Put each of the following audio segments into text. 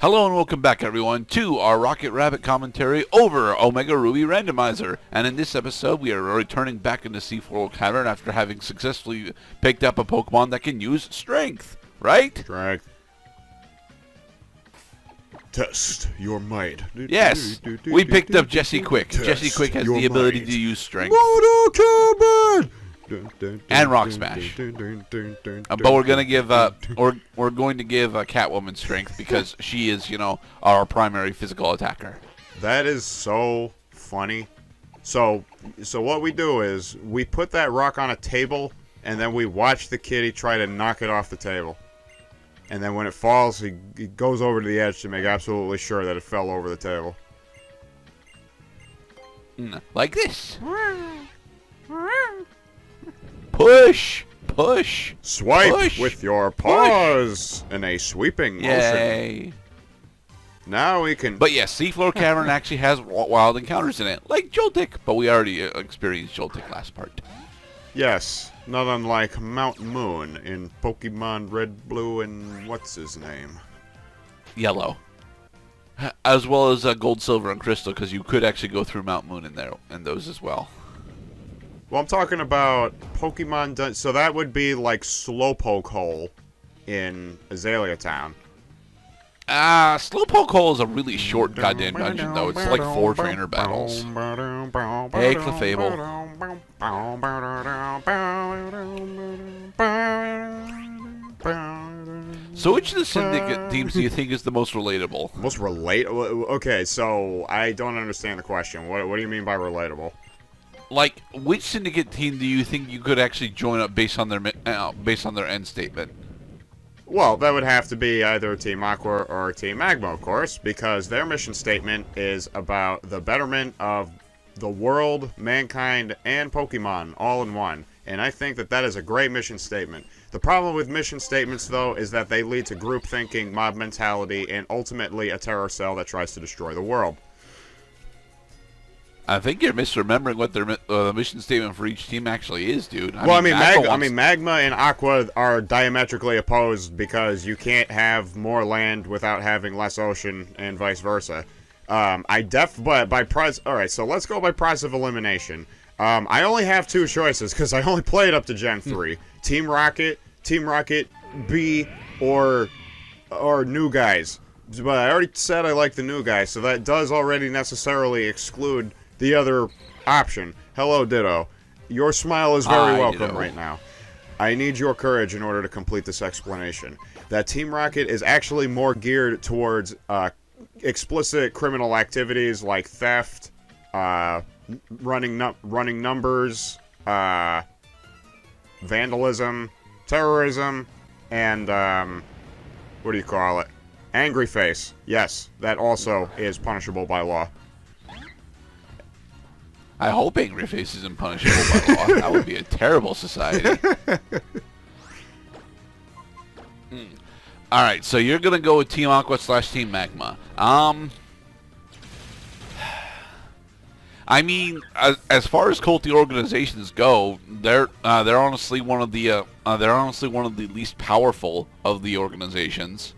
Hello and welcome back, everyone, to our Rocket Rabbit commentary over Omega Ruby Randomizer. And in this episode, we are returning back into Seafloor Cavern after having successfully picked up a Pokemon that can use Strength, right? Strength. Test your might. Yes, we picked up Jesse Quick. Jesse Quick has the ability to use Strength. Mortal Combat! And Rock Smash. But we're gonna give we're going to give Catwoman Strength because she is, our primary physical attacker. That is so funny. So what we do is we put that rock on a table and then we watch the kitty try to knock it off the table. And then when it falls, he goes over to the edge to make absolutely sure that it fell over the table. Like this. Push! Push! Swipe push, with your paws in a sweeping motion. Yay! Now we can... But yes, Seafloor Cavern actually has wild encounters in it, like Joltik, but we already experienced Joltik last part. Yes, not unlike Mount Moon in Pokemon Red, Blue, and what's his name? Yellow. As well as Gold, Silver, and Crystal, because you could actually go through Mount Moon in there and those as well. Well, I'm talking about Pokemon... So that would be like Slowpoke Hole in Azalea Town. Slowpoke Hole is a really short goddamn dungeon, though. It's like 4 trainer battles. Hey, Clefable. So which of the Syndicate teams do you think is the most relatable? Most relatable? Okay, so I don't understand the question. What do you mean by relatable? Like, which Syndicate team do you think you could actually join up based on their end statement? Well, that would have to be either Team Aqua or Team Magma, of course, because their mission statement is about the betterment of the world, mankind, and Pokemon all in one. And I think that is a great mission statement. The problem with mission statements, though, is that they lead to group thinking, mob mentality, and ultimately a terror cell that tries to destroy the world. I think you're misremembering what their mission statement for each team actually is, dude. Magma and Aqua are diametrically opposed because you can't have more land without having less ocean, and vice versa. But by price. All right, so let's go by price of elimination. I only have 2 choices because I only played up to Gen 3: Team Rocket B, or New Guys. But I already said I like the New Guys, so that does already necessarily exclude the other option. Hello, Ditto. Your smile is very welcome Ditto. right now. I need your courage in order to complete this explanation. That Team Rocket is actually more geared towards explicit criminal activities like theft, running numbers, vandalism, terrorism, and what do you call it? Angry face. Yes, that also is punishable by law. I hope Angry Face isn't punishable by law. That would be a terrible society. Alright, so you're going to go with Team Aqua / Team Magma. I mean, as far as culty organizations go, they're honestly one of the least powerful of the organizations.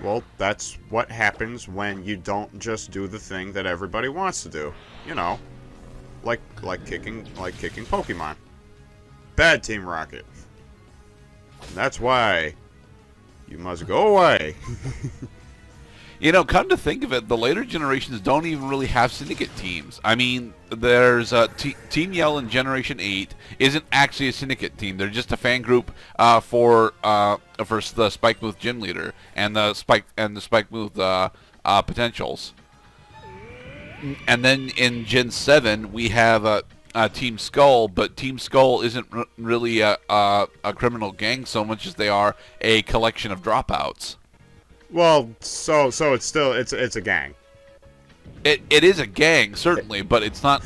Well, that's what happens when you don't just do the thing that everybody wants to do. You know, like kicking Pokemon. Bad Team Rocket. And that's why you must go away. Come to think of it, the later generations don't even really have syndicate teams. I mean, there's Team Yell in Generation 8 isn't actually a syndicate team. They're just a fan group for the Spike Move Gym Leader and the Spike Move Potentials. And then in Gen 7 we have Team Skull, but Team Skull isn't really a criminal gang so much as they are a collection of dropouts. Well, so it's a gang. It is a gang, certainly, but it's not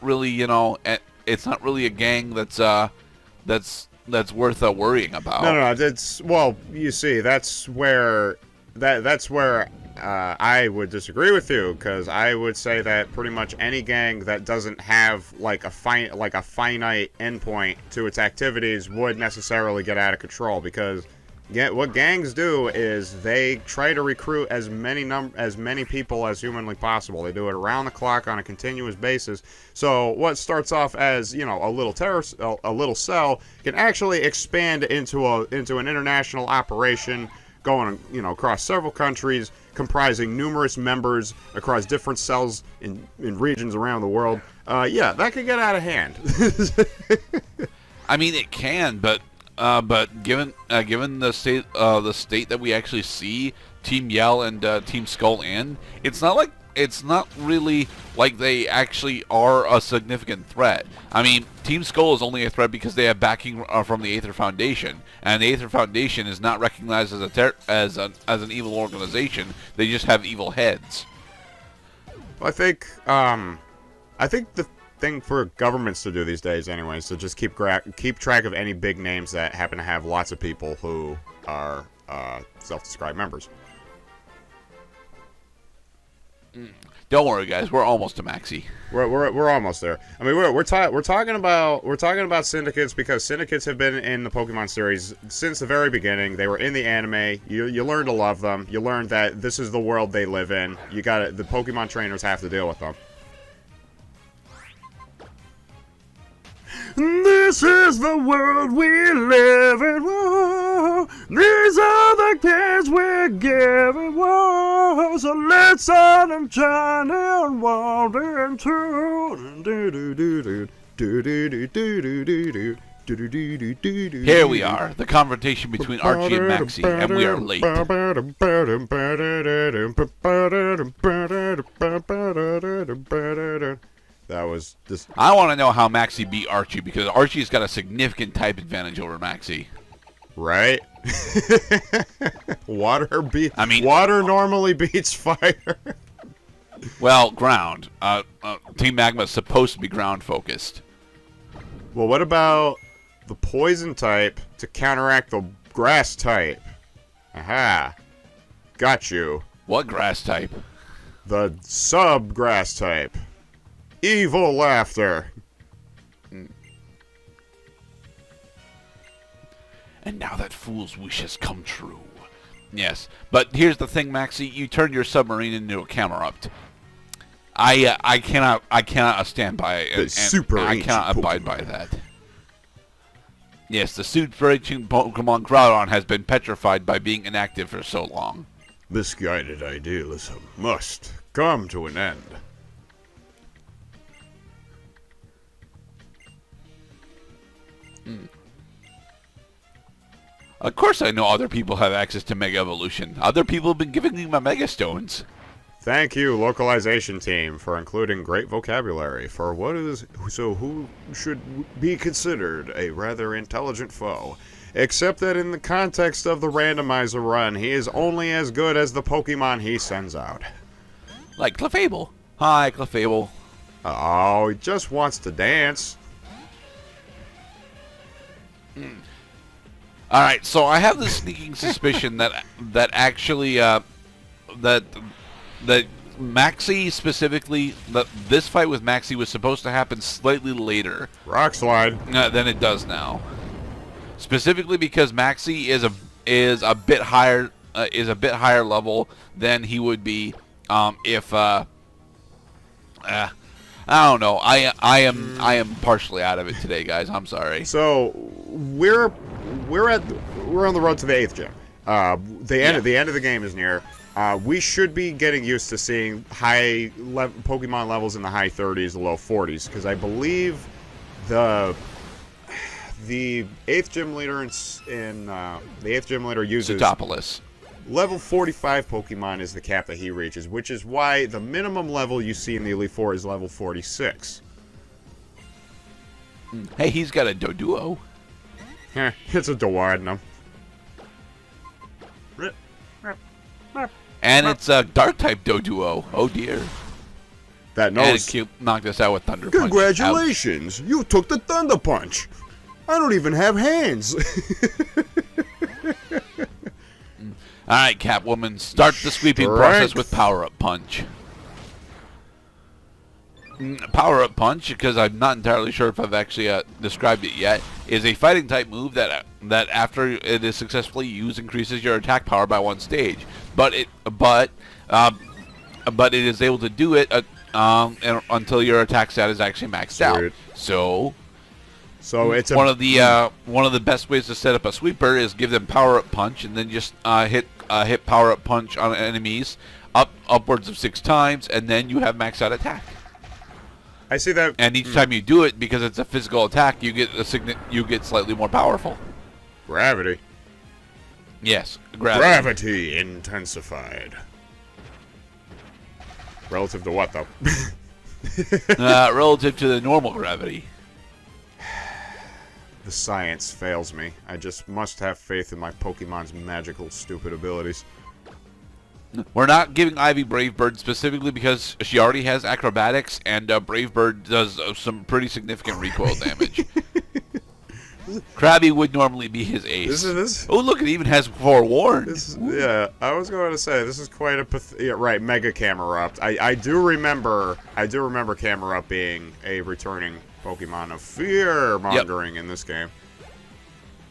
really, it's not really a gang that's worth worrying about. No, it's, well, you see, that's where I would disagree with you, because I would say that pretty much any gang that doesn't have like a finite endpoint to its activities would necessarily get out of control, because What gangs do is they try to recruit as many people as humanly possible. They do it around the clock on a continuous basis. So what starts off as a little cell can actually expand into an international operation going across several countries, comprising numerous members across different cells in regions around the world. Yeah, that could get out of hand. I mean, it can, but given the state that we actually see Team Yell and Team Skull in, it's not really like they actually are a significant threat. I mean, Team Skull is only a threat because they have backing from the Aether Foundation, and the Aether Foundation is not recognized as an evil organization. They just have evil heads. I think the thing for governments to do these days, anyways, to just keep track of any big names that happen to have lots of people who are self-described members. Don't worry, guys. We're almost to Maxi. We're almost there. I mean, we're talking about syndicates because syndicates have been in the Pokemon series since the very beginning. They were in the anime. You learn to love them. You learn that this is the world they live in. The Pokemon trainers have to deal with them. This is the world we live in, whoa. These are the kids we're giving, whoa. So let's on and shine and walk into. Here we are, the confrontation between Archie and Maxi, and we are late. That was just... I want to know how Maxi beat Archie, because Archie's got a significant type advantage over Maxi. Right? Water normally beats fire. Well, ground. Team Magma is supposed to be ground focused. Well, what about the poison type to counteract the grass type? Aha. Got you. What grass type? The sub-grass type. Evil laughter. And now that fool's wish has come true. Yes, but here's the thing, Maxi. You turned your submarine into a counter-up. I cannot stand by it. I cannot abide by that. Yes, the super ancient Pokemon Groudon has been petrified by being inactive for so long. Misguided idealism must come to an end. Of course I know other people have access to Mega Evolution. Other people have been giving me my Mega Stones. Thank you, localization team, for including great vocabulary for who should be considered a rather intelligent foe. Except that in the context of the randomizer run, he is only as good as the Pokemon he sends out. Like Clefable. Hi, Clefable. Oh, he just wants to dance. All right, so I have this sneaking suspicion that actually that Maxi specifically, that this fight with Maxi was supposed to happen slightly later. Rock slide. Than it does now. Specifically because Maxi is a bit higher level than he would be if I don't know. I am partially out of it today, guys. I'm sorry. So we're on the road to the 8th gym. The end of the game is near. We should be getting used to seeing Pokemon levels in the high 30s, low 40s, because I believe the 8th gym leader uses Zootopolis. level 45 Pokemon is the cap that he reaches, which is why the minimum level you see in the Elite Four is level 46. Hey, he's got a Doduo. It's a Duodenum. And it's a Dark-type Doduo. Oh, dear. That knows. And it knocked us out with Thunder Punch. Congratulations! You took the Thunder Punch! I don't even have hands! Alright, Catwoman, start the sweeping process with Power-Up Punch. Power-Up Punch, because I'm not entirely sure if I've actually described it yet, is a fighting-type move that that after it is successfully used, increases your attack power by 1 stage. But it is able to do it until your attack stat is actually maxed out. So it's one of the best ways to set up a sweeper is give them power up punch, and then just hit power up punch on enemies upwards of 6 times, and then you have maxed out attack. I see that. And each time you do it, because it's a physical attack, you get slightly more powerful. Gravity. Yes, gravity. Gravity intensified. Relative to what, though? Relative to the normal gravity. The science fails me. I just must have faith in my Pokemon's magical, stupid abilities. We're not giving Ivy Brave Bird specifically because she already has acrobatics, and Brave Bird does some pretty significant recoil damage. Krabby would normally be his ace. Oh, look, it even has forewarned. Yeah, I was going to say, this is quite a... yeah, right, Mega Camerupt. I do remember Camerupt being a returning Pokemon of fear-mongering in this game.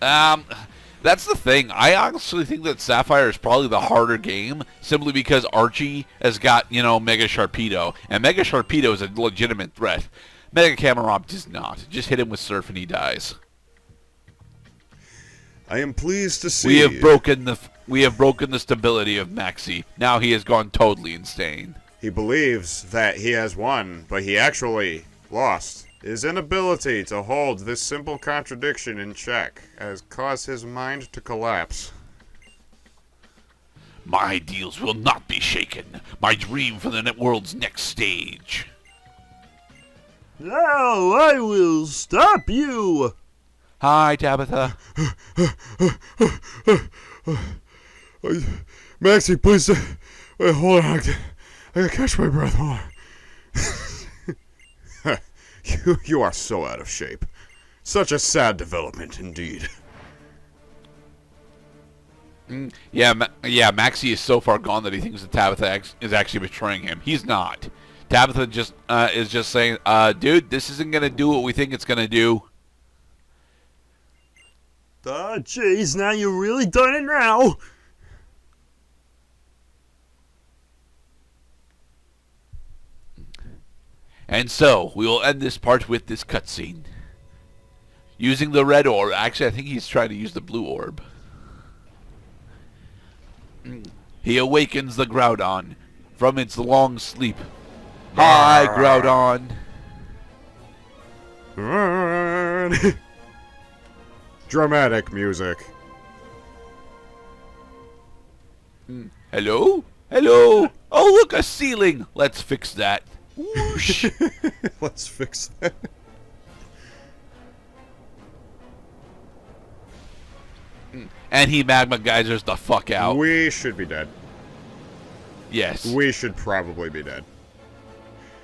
That's the thing. I honestly think that Sapphire is probably the harder game, simply because Archie has got, Mega Sharpedo, and Mega Sharpedo is a legitimate threat. Mega Camerupt does not. Just hit him with Surf and he dies. I am pleased to see we have broken the stability of Maxie. Now he has gone totally insane. He believes that he has won, but he actually lost. His inability to hold this simple contradiction in check has caused his mind to collapse. My ideals will not be shaken. My dream for the world's next stage. Now I will stop you. Hi, Tabitha. Maxie, please, wait, hold on. I gotta catch my breath. Hold on. You are so out of shape. Such a sad development, indeed. Yeah, Maxie is so far gone that he thinks that Tabitha is actually betraying him. He's not. Tabitha is just saying, dude, this isn't gonna do what we think it's gonna do. Oh, jeez, now you really done it now. And so, we will end this part with this cutscene. Using the red orb. Actually, I think he's trying to use the blue orb. He awakens the Groudon from its long sleep. Hi, Groudon. Dramatic music. Hello? Hello? Oh, look, a ceiling. Let's fix that. Whoosh. Let's fix that. And he magma geysers the fuck out. We should be dead. Yes. We should probably be dead.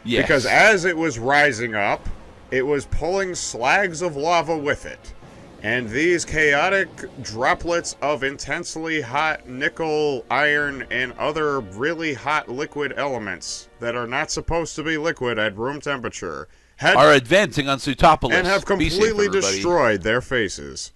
Yes. Because as it was rising up, it was pulling slags of lava with it. And these chaotic droplets of intensely hot nickel, iron, and other really hot liquid elements that are not supposed to be liquid at room temperature are advancing on Sootopolis. and have completely destroyed their faces.